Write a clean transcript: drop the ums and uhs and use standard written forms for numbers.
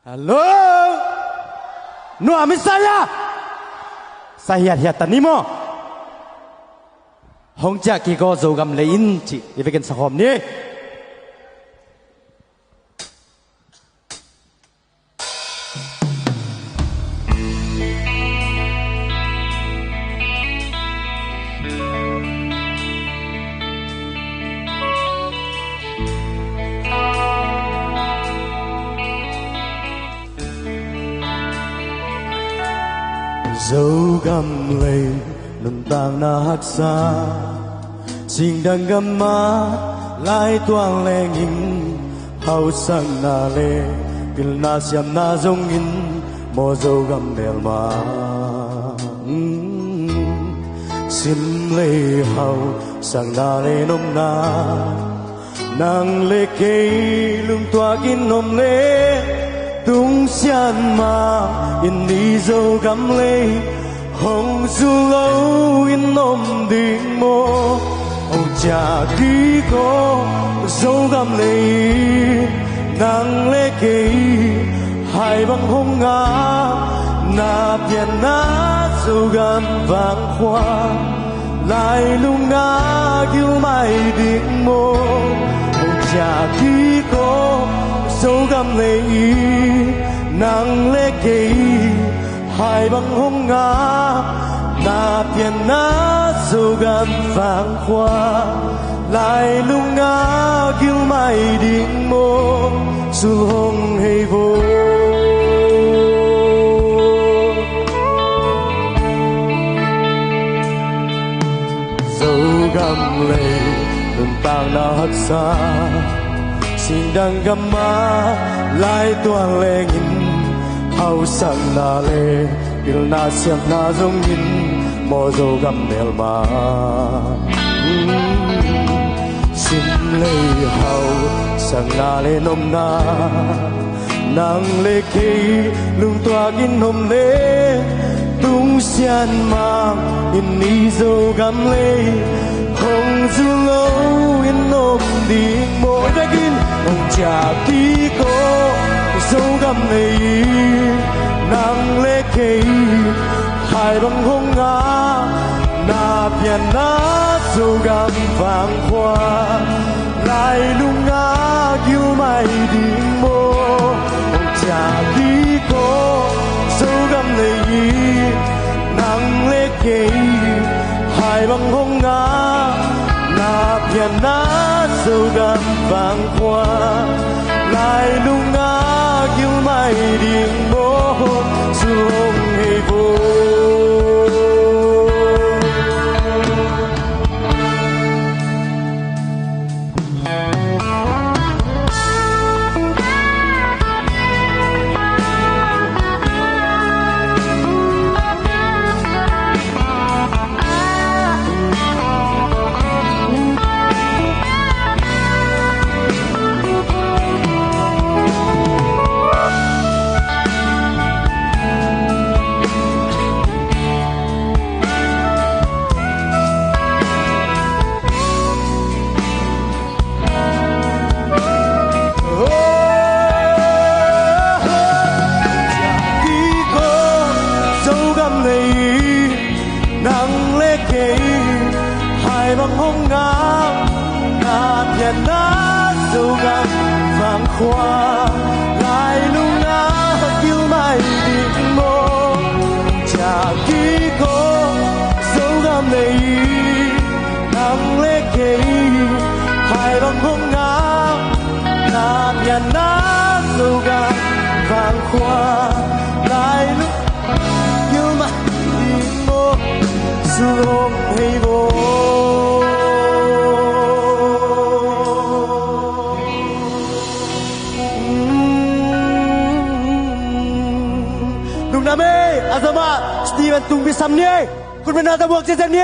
Halo, nu amis saya hiat tani mo. Hong cha ki go zo gam lein chi, ivekan sahom ni. Dấu găm lên nằm tàng na hắc xa xin đang găm má lại toang lệ nghìn hậu sang na lệ pil na siam na dông nghìn mò dấu găm bèl mà xin lệ hậu sang na lệ nôm na nàng lệ cây lung toa kín nôm lệ tung xian mà in đi dâu gắm lê hồng du lâu in nôm đình mô ông cha ký có dâu gắm lê nàng lê kê hai bằng hông ngã na biển ná dâu gắm vàng hoa lại lung ná kêu mai đình mô ông cha ký có dấu găm lệ ý nàng lệ kê hai bằng hông ngã na tiền ná dấu găm vàng hoa lại lung ngã kêu mai định mô dù hông hay vô dấu găm lệ đừng tàng na hắc xa xin đang găm má lại toang lệ nghìn hậu sang na lệ pil na siam na dông nghìn mò dâu găm bèl mà xin lệ hậu sang na lệ nôm na nàng lệ kê lung toa kín nôm lệ tung xian mang in ni dâu găm lệ hồng du lâu in nôm đi mỗi đại kín ông cha ký có dấu găm lệ nàng lệ kê hai bằng hông ngã na biển ná dấu găm vàng hoa lại lung ngã kêu mai đi mô ông cha ký có dấu găm lệ nàng lệ kê hai bằng hông ngã na biển ná dấu găm vàng hoa lại lung ngã kêu mai điện bố dù không hề vô hai bằng hông ngã na biển ná dấu găm vàng hoa lại lung ngã kêu mai định mô cha ký có dấu găm lệ nàng lệ kê hai bằng hông ngã na biển ná dấu găm vàng hoa lại lung kêu mai định mô dù không hay vô Nung nami, Azama, Steven Tungbi Samni, kun menata buak jajan ni.